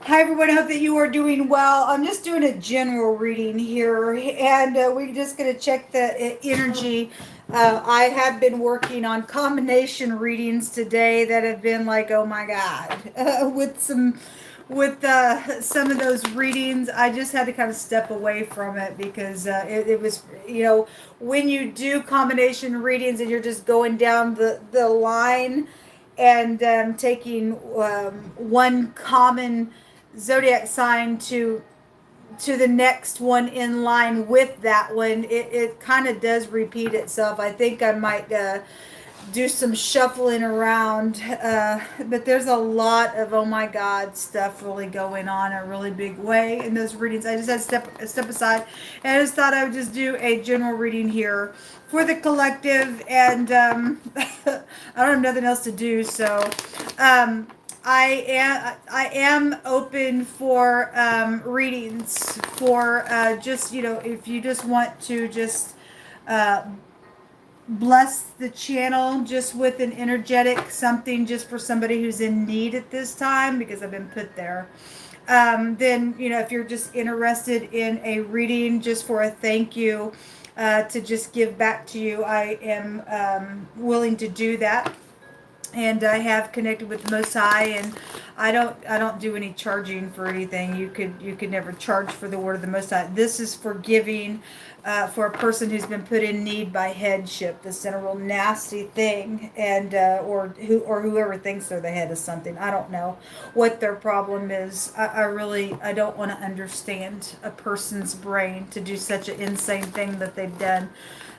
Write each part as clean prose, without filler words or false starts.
Hi everyone, I hope that you are doing well. I'm just doing a general reading here, and we're just going to check the energy. I have been working on combination readings today that have been like, oh my God, with some of those readings. I just had to kind of step away from it because it was, when you do combination readings and you're just going down the line and taking one common zodiac sign to the next one in line with that one, it kind of does repeat itself. I think I might do some shuffling around, but there's a lot of oh my God stuff really going on in a really big way in those readings. I just had to step aside, and I just thought I would just do a general reading here for the collective, and I don't have nothing else to do, so I am open for readings for just if you just want to just uh, bless the channel just with an energetic something just for somebody who's in need at this time because I've been put there. Then if you're just interested in a reading just for a thank you to just give back to you, I am willing to do that. And I have connected with the Most High, and I don't do any charging for anything. You could never charge for the word of the Most High. This is for giving for a person who's been put in need by headship. This is a real nasty thing, and or whoever thinks they're the head of something. I don't know what their problem is. I don't want to understand a person's brain to do such an insane thing that they've done.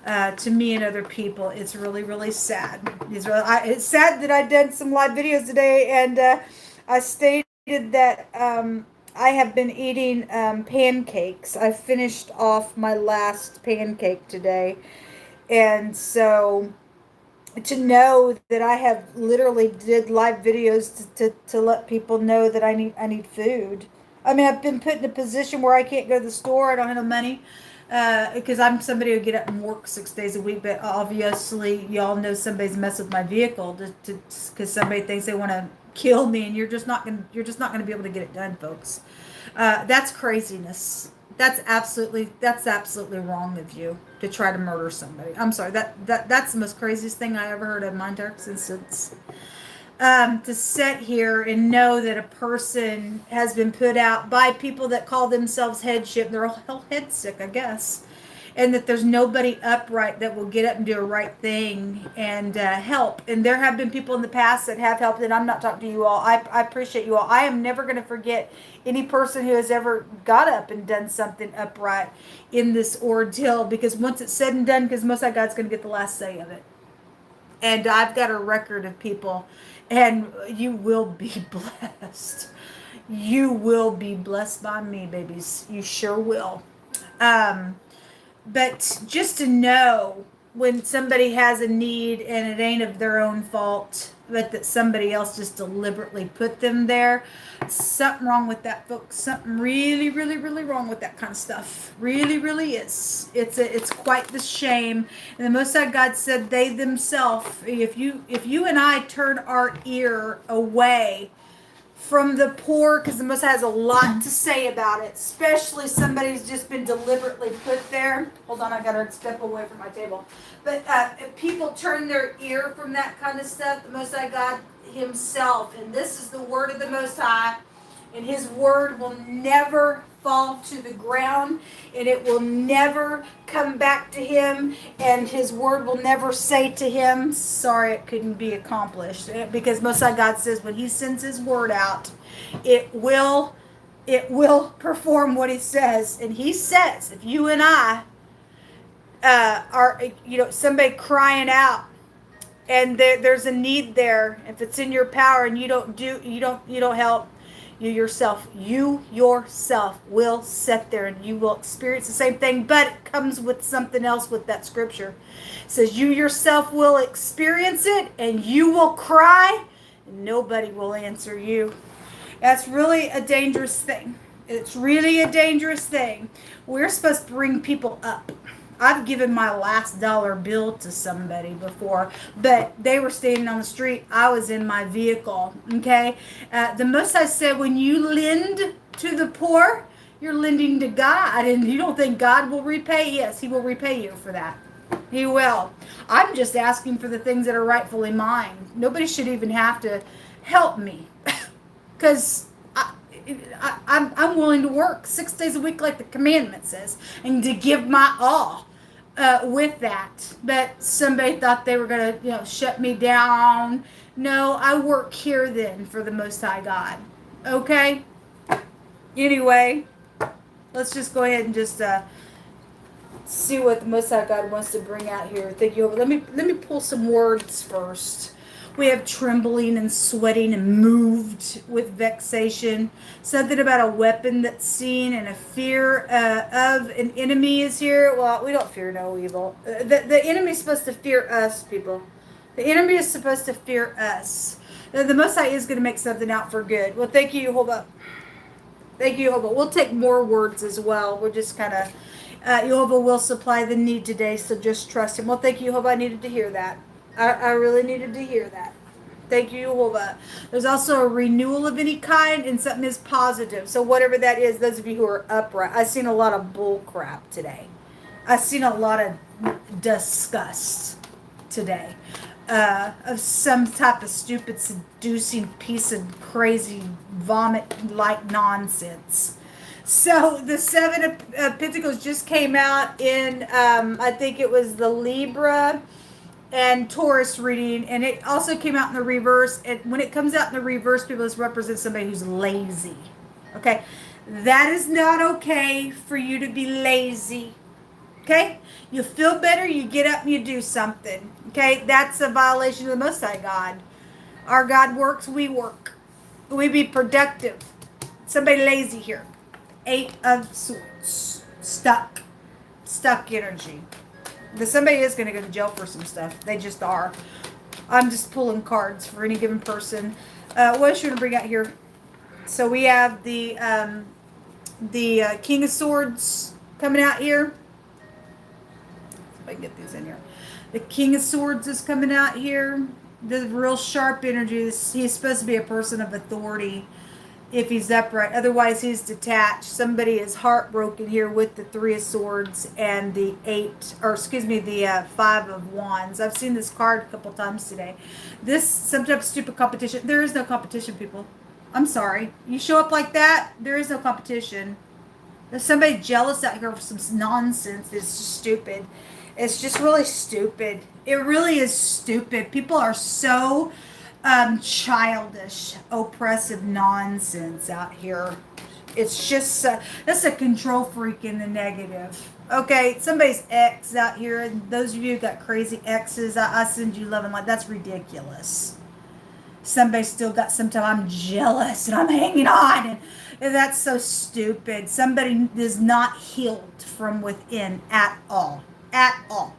To me and other people, it's really, really sad. It's sad that I did some live videos today, and I stated that I have been eating pancakes. I finished off my last pancake today, and so to know that I have literally did live videos to let people know that I need food. I mean, I've been put in a position where I can't go to the store. I don't have no money because I'm somebody who get up and work 6 days a week. But obviously, y'all know somebody's messed with my vehicle because somebody thinks they want to kill me, and you're just not gonna be able to get it done, folks. That's craziness. That's absolutely wrong of you to try to murder somebody. I'm sorry. That's the most craziest thing I ever heard of in my entire existence. To sit here and know that a person has been put out by people that call themselves headship. They're all head sick, I guess. And that there's nobody upright that will get up and do a right thing and help. And there have been people in the past that have helped, and I'm not talking to you all. I appreciate you all. I am never going to forget any person who has ever got up and done something upright in this ordeal, because once it's said and done, because most of God's going to get the last say of it. And I've got a record of people, and you will be blessed. You will be blessed by me, babies. You sure will. But just to know when somebody has a need and it ain't of their own fault, but that somebody else just deliberately put them there, something wrong with that, folks. Something really, really, really wrong with that kind of stuff. Really, really is. It's quite the shame. And the Most High God said they themselves, if you and I turn our ear away from the poor, because the Most High has a lot to say about it, especially somebody who's just been deliberately put there. Hold on, I gotta step away from my table. But if people turn their ear from that kind of stuff, the Most High God Himself, and this is the word of the Most High, and His word will never fall to the ground, and it will never come back to Him, and His word will never say to Him, sorry, it couldn't be accomplished. Because Most High God says when He sends His word out, it will perform what He says. And He says, if you and I are somebody crying out, and there's a need there, if it's in your power and you don't help, you yourself will sit there and you will experience the same thing, but it comes with something else with that scripture. It says you yourself will experience it and you will cry and nobody will answer you. That's really a dangerous thing. It's really a dangerous thing. We're supposed to bring people up. I've given my last dollar bill to somebody before, but they were standing on the street. I was in my vehicle. Okay. The Most High said, when you lend to the poor, you're lending to God, and you don't think God will repay? Yes, He will repay you for that. He will. I'm just asking for the things that are rightfully mine. Nobody should even have to help me, because I'm willing to work 6 days a week like the commandment says, and to give my all with that. But somebody thought they were going to, shut me down. No, I work here then for the Most High God. Okay? Anyway, let's just go ahead and just see what the Most High God wants to bring out here. Thank you. Let me pull some words first. We have trembling and sweating and moved with vexation. Something about a weapon that's seen, and a fear of an enemy is here. Well, we don't fear no evil. The enemy is supposed to fear us, people. The enemy is supposed to fear us. The Most High is going to make something out for good. Well, thank you, Jehovah. Thank you, Jehovah. We'll take more words as well. We're just kind of, Jehovah will supply the need today, so just trust Him. Well, thank you, Jehovah. I needed to hear that. I really needed to hear that. Thank you, Jehovah. There's also a renewal of any kind, and something is positive. So whatever that is, those of you who are upright, I've seen a lot of bull crap today. I've seen a lot of disgust today. Of some type of stupid, seducing piece of crazy vomit-like nonsense. So the Seven of Pentacles just came out in, I think it was the Libra and Taurus reading, and it also came out in the reverse. And when it comes out in the reverse, people, this represents somebody who's lazy. Okay? That is not okay for you to be lazy. Okay? You feel better, you get up and you do something. Okay? That's a violation of the Most High God. Our God works, we work. We be productive. Somebody lazy here. 8 of Swords. Stuck energy. But somebody is going to go to jail for some stuff. They just are. I'm just pulling cards for any given person. What else you want to bring out here? So we have the King of Swords coming out here. If I can get these in here. The King of Swords is coming out here. The real sharp energy. He's supposed to be a person of authority if he's upright. Otherwise, he's detached. Somebody is heartbroken here with the 3 of Swords and the 5 of Wands. I've seen this card a couple times today. This, some type of stupid competition. There is no competition, people. I'm sorry. You show up like that, there is no competition. There's somebody jealous out here for some nonsense. It's just stupid. It's just really stupid. It really is stupid. People are so childish, oppressive nonsense out here. It's just that's a control freak in the negative. Okay, somebody's ex out here, and those of you who got crazy exes, I send you love and light. That's ridiculous. Somebody still got some time. I'm jealous and I'm hanging on, and that's so stupid. Somebody is not healed from within at all. At all.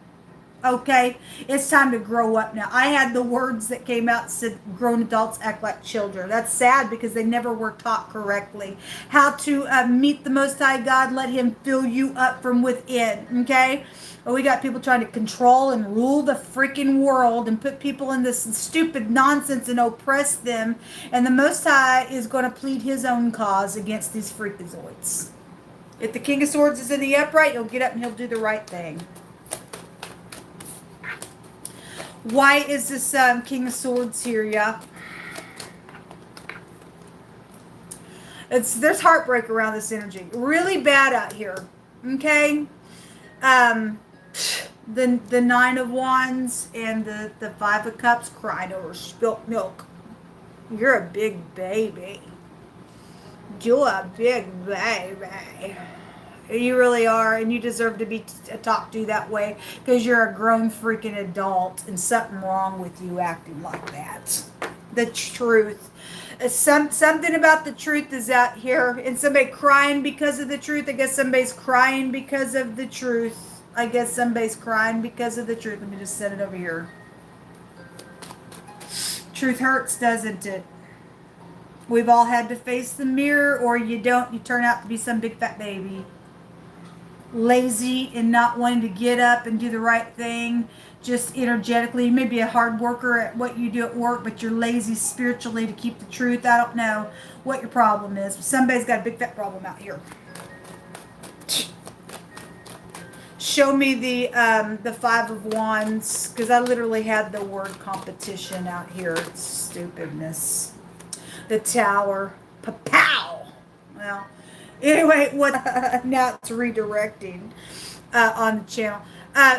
Okay, it's time to grow up now. I had the words that came out said grown adults act like children. That's sad because they never were taught correctly how to meet the Most High God. Let Him fill you up from within. Okay, well, we got people trying to control and rule the freaking world and put people in this stupid nonsense and oppress them. And the Most High is going to plead His own cause against these freakazoids. If the King of Swords is in the upright, he'll get up and he'll do the right thing. Why is this King of Swords here, yeah? There's heartbreak around this energy. Really bad out here. Okay? The 9 of Wands and the 5 of Cups crying over spilt milk. You're a big baby. You're a big baby. You really are, and you deserve to be talked to that way because you're a grown freaking adult, and something wrong with you acting like that. The truth. Something about the truth is out here, and somebody crying because of the truth. I guess somebody's crying because of the truth. Let me just set it over here. Truth hurts, doesn't it? We've all had to face the mirror, or you don't. You turn out to be some big fat baby. lazy and not wanting to get up and do the right thing just energetically. You may be a hard worker at what you do at work, but you're lazy spiritually to keep the truth. I don't know what your problem is. Somebody's got a big fat problem out here. Show me the Five of Wands, because I literally had the word competition out here. It's stupidness. The Tower. Pa-pow! Well, anyway, what? Now it's redirecting on the channel.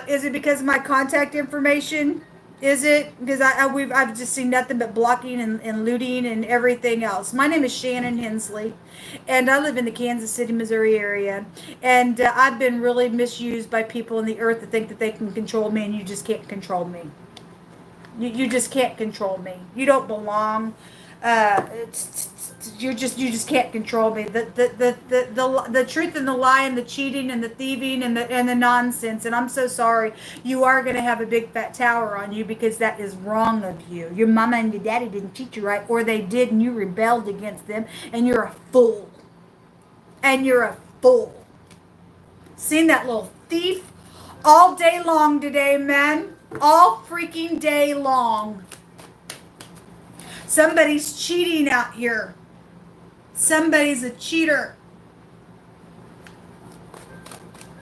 Is it because of my contact information? Is it? Because I've just seen nothing but blocking and looting and everything else. My name is Shannon Hensley, and I live in the Kansas City, Missouri area. And I've been really misused by people in the earth that think that they can control me, and you just can't control me. You just can't control me. You don't belong. You just can't control me. The truth and the lie and the cheating and the thieving and the nonsense. And I'm so sorry. You are going to have a big fat tower on you because that is wrong of you. Your mama and your daddy didn't teach you right, or they did, and you rebelled against them, and you're a fool. And you're a fool. Seen that little thief all day long today, man. All freaking day long. Somebody's cheating out here. Somebody's a cheater.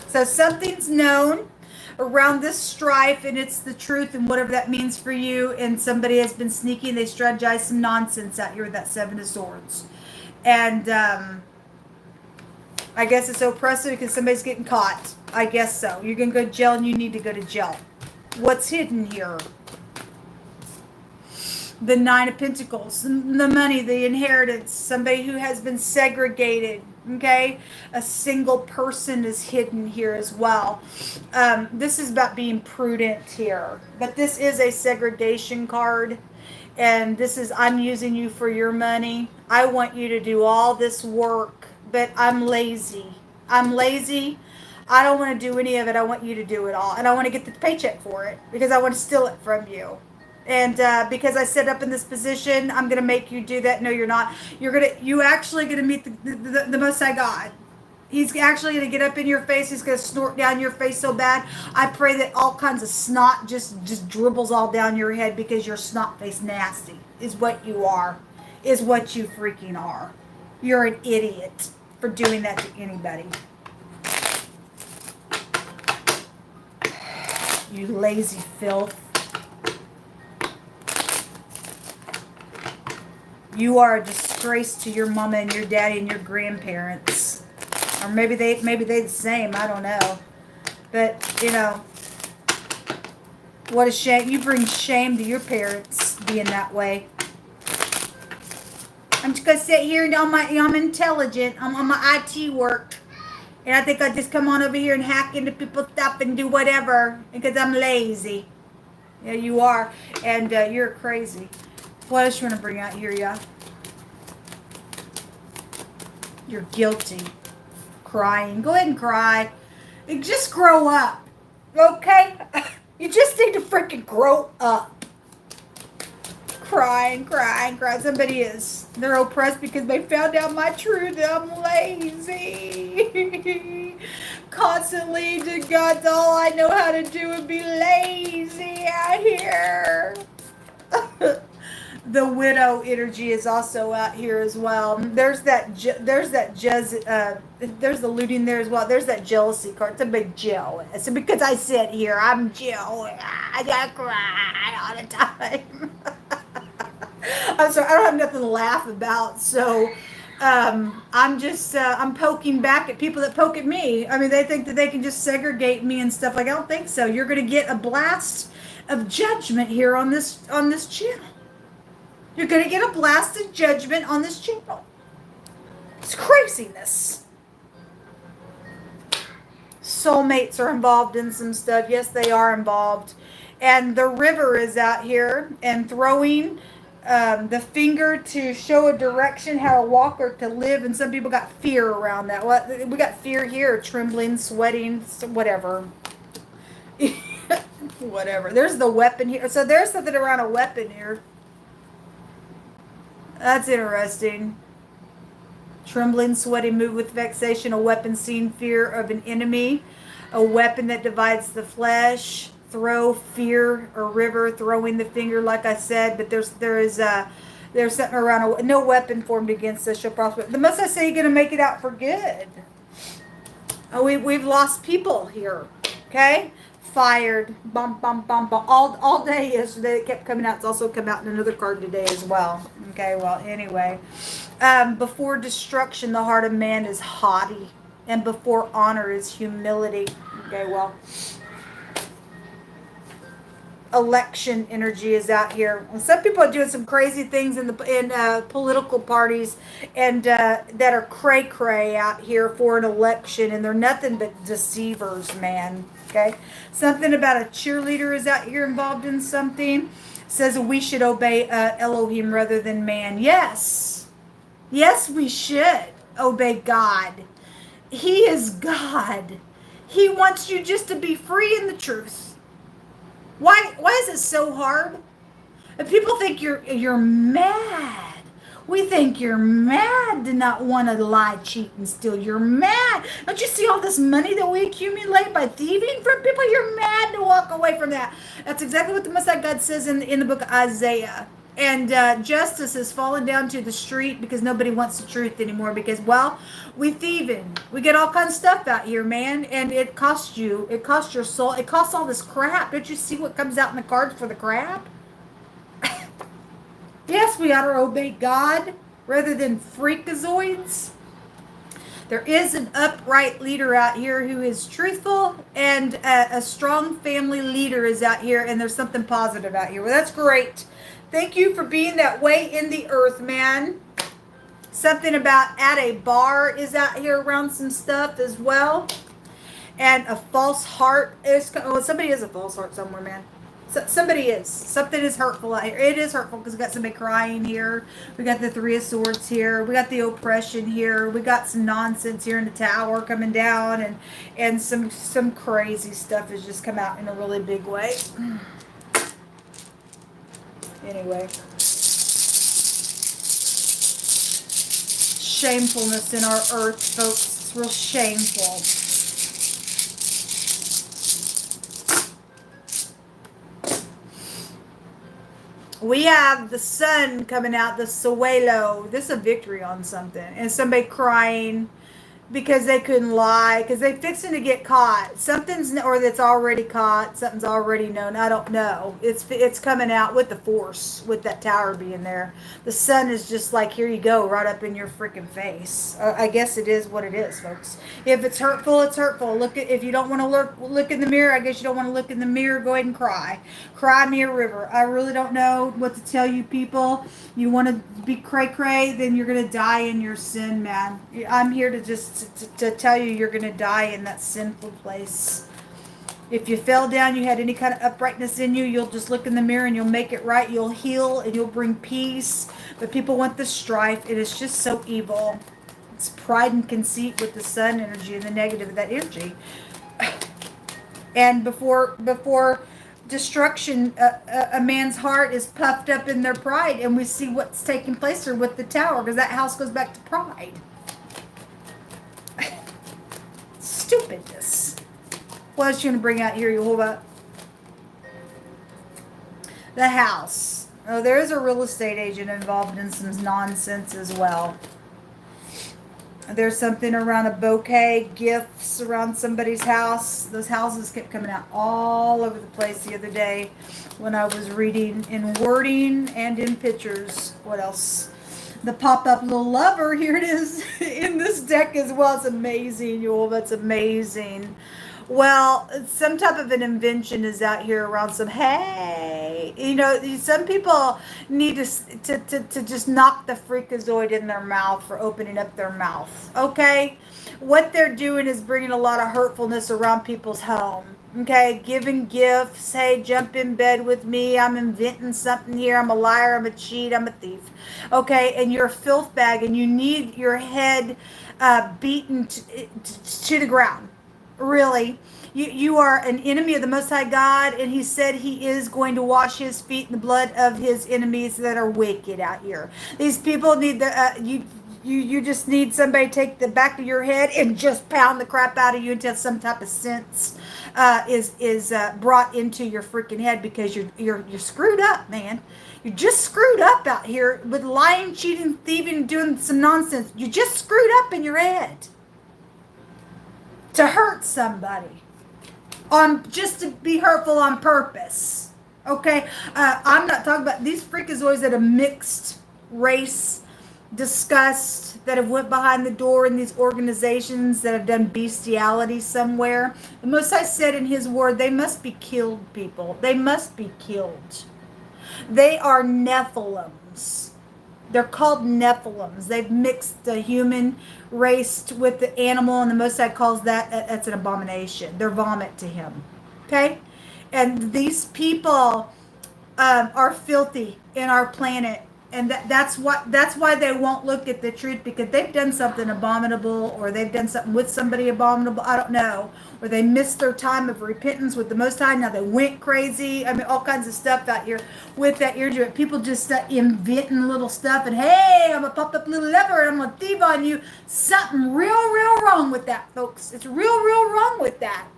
So something's known around this strife, and it's the truth and whatever that means for you. And somebody has been sneaky. They strategize some nonsense out here with that Seven of Swords. And I guess it's oppressive because somebody's getting caught. I guess so. You're going to go to jail, and you need to go to jail. What's hidden here? The Nine of Pentacles, the money, the inheritance, somebody who has been segregated, okay? A single person is hidden here as well. This is about being prudent here. But this is a segregation card. And this is, I'm using you for your money. I want you to do all this work, but I'm lazy. I'm lazy. I don't want to do any of it. I want you to do it all. And I want to get the paycheck for it because I want to steal it from you. And because I set up in this position, I'm going to make you do that. No, you're not. You actually going to meet the Most High God. He's actually going to get up in your face. He's going to snort down your face so bad. I pray that all kinds of snot just dribbles all down your head because you're snot face nasty is what you are. Is what you freaking are. You're an idiot for doing that to anybody. You lazy filth. You are a disgrace to your mama and your daddy and your grandparents. Or maybe they the same, I don't know. But, you know, what a shame. You bring shame to your parents being that way. I'm just going to sit here and I'm intelligent. I'm on my IT work. And I think I just come on over here and hack into people's stuff and do whatever. Because I'm lazy. Yeah, you are. And you're crazy. What else you want to bring out here, yeah? You're guilty. Crying. Go ahead and cry. And just grow up. Okay? You just need to freaking grow up. Cry and cry and cry. Somebody is. They're oppressed because they found out my truth. I'm lazy. Constantly to God's all I know how to do is be lazy out here. The widow energy is also out here as well. There's the looting there as well. There's that jealousy card. It's a big jealous. So because I sit here, I'm jealous. I gotta cry all the time. I'm sorry, I don't have nothing to laugh about. So I'm just I'm poking back at people that poke at me. I mean, they think that they can just segregate me and stuff. Like, I don't think so. You're gonna get a blast of judgment here on this channel. You're going to get a blast of judgment on this channel. It's craziness. Soulmates are involved in some stuff. Yes, they are involved. And the river is out here and throwing the finger to show a direction, how to walk or to live. And some people got fear around that. We got fear here, trembling, sweating, whatever. Whatever. There's the weapon here. So there's something around a weapon here. That's interesting. trembling, sweaty, moved with vexation, a weapon seen, fear of an enemy, a weapon that divides the flesh, throw, fear, or river, throwing the finger, like I said, but there's something around, no weapon formed against us shall prosper. The most I say, you're going to make it out for good. We've lost people here, okay? Fired, bum, bum, bum, bum, all day yesterday. It kept coming out. It's also come out in another card today as well. Okay, well, anyway. Before destruction, the heart of man is haughty, and before honor is humility. Okay, well, election energy is out here. Some people are doing some crazy things in political parties, and that are cray cray out here for an election, and they're nothing but deceivers, man. Okay, something about a cheerleader is out here involved in something. Says we should obey Elohim rather than man. Yes, we should obey God. He is God. He wants you just to be free in the truth. Why is it so hard? And people think you're mad. We think you're mad to not want to lie, cheat, and steal. You're mad. Don't you see all this money that we accumulate by thieving from people? You're mad to walk away from that. That's exactly what the Messiah God says in the book of Isaiah. And justice has fallen down to the street because nobody wants the truth anymore. Because, well, we thieving. We get all kinds of stuff out here, man. And it costs you. It costs your soul. It costs all this crap. Don't you see what comes out in the cards for the crap? Yes, we ought to obey God rather than freakazoids. There is an upright leader out here who is truthful, and a strong family leader is out here, and there's something positive out here. Well, that's great. Thank you for being that way in the earth, man. Something about at a bar is out here around some stuff as well. And a false heart is, somebody is a false heart somewhere, man. Somebody is. Something is hurtful out here. It is hurtful because we got somebody crying here. We got the Three of Swords here. We got the oppression here. We got some nonsense here in the tower coming down, and some crazy stuff has just come out in a really big way. Anyway. Shamefulness in our earth, folks. It's real shameful. We have the sun coming out, the Suelo. This is a victory on something. And somebody crying because they couldn't lie, because they're fixing to get caught. Something's, or that's already caught, something's already known. I don't know. It's coming out with the force, with that tower being there. The sun is just like, here you go, right up in your freaking face. I guess it is what it is, folks. If it's hurtful, it's hurtful. If you don't want to look in the mirror, I guess you don't want to look in the mirror, go ahead and cry. Cry me a river. I really don't know what to tell you people. You want to be cray-cray, then you're going to die in your sin, man. I'm here to just to tell you you're going to die in that sinful place. If you fell down, you had any kind of uprightness in you, you'll just look in the mirror and you'll make it right. You'll heal and you'll bring peace. But people want the strife. It is just so evil. It's pride and conceit with the sun energy and the negative of that energy. And before destruction, a man's heart is puffed up in their pride, and we see what's taking place here with the tower, because that house goes back to pride. Stupidness. What else you going to bring out here, Yehovah? The house. Oh, there is a real estate agent involved in some nonsense as well. There's something around a bouquet, gifts around somebody's house. Those houses kept coming out all over the place the other day when I was reading in wording and in pictures. What else? The pop-up little lover. Here it is in this deck as well. It's amazing, y'all. That's amazing. Well, some type of an invention is out here around some, hey, you know, some people need to just knock the freakazoid in their mouth for opening up their mouth, okay? What they're doing is bringing a lot of hurtfulness around people's home, okay? Giving gifts, hey, jump in bed with me, I'm inventing something here, I'm a liar, I'm a cheat, I'm a thief, okay? And you're a filth bag, and you need your head beaten to the ground. Really, you are an enemy of the Most High God, and He said He is going to wash His feet in the blood of His enemies that are wicked out here. These people need you just need somebody to take the back of your head and just pound the crap out of you until some type of sense is brought into your freaking head, because you're screwed up, man. You're just screwed up out here with lying, cheating, thieving, doing some nonsense. You're just screwed up in your head to hurt somebody, just to be hurtful on purpose. Okay, I'm not talking about these freakazoids that are mixed race, disgust, that have went behind the door in these organizations that have done bestiality somewhere. The Most High said in His word, they must be killed, people. They must be killed. They are Nephilims. They're called Nephilims. They've mixed the human race with the animal, and the Most High calls that's an abomination. They're vomit to Him. Okay? And these people are filthy in our planet. And that's why they won't look at the truth, because they've done something abominable, or they've done something with somebody abominable. I don't know. Or they missed their time of repentance with the Most High. Now they went crazy. I mean, all kinds of stuff out here with that ear. People just inventing little stuff. And hey, I'm going to pop up a little lever and I'm going to thieve on you. Something real wrong with that, folks. It's real wrong with that.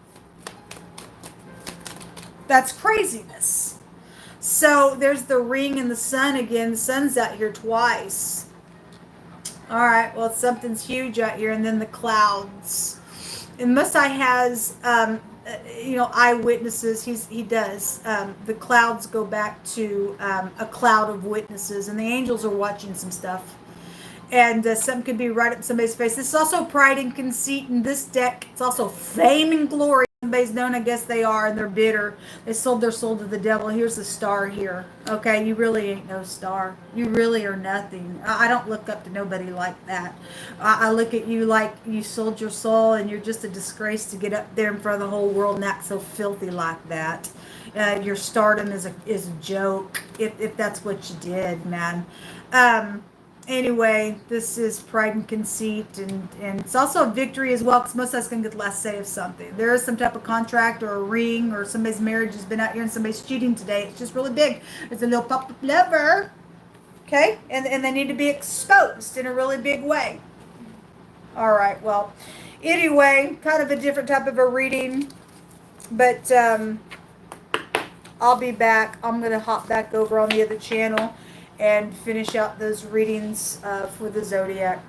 That's craziness. So there's the ring and the sun again. The sun's out here twice. All right, well, something's huge out here. And then the clouds. And Most High has, eyewitnesses. He does. The clouds go back to a cloud of witnesses. And the angels are watching some stuff. And something could be right up somebody's face. This is also pride and conceit in this deck. It's also fame and glory. Somebody's known, I guess they are, and they're bitter. They sold their soul to the devil. Here's the star here. Okay, you really ain't no star. You really are nothing. I don't look up to nobody like that. I look at you like you sold your soul, and you're just a disgrace to get up there in front of the whole world and act so filthy like that. Your stardom is a joke, if that's what you did, man. Anyway, this is pride and conceit, and it's also a victory as well, because most of us can get the last say of something. There is some type of contract or a ring, or somebody's marriage has been out here and somebody's cheating today. It's just really big. It's a little pop-up lever, okay? And they need to be exposed in a really big way. All right, well, anyway, kind of a different type of a reading, but I'll be back. I'm going to hop back over on the other channel and finish out those readings for the Zodiac.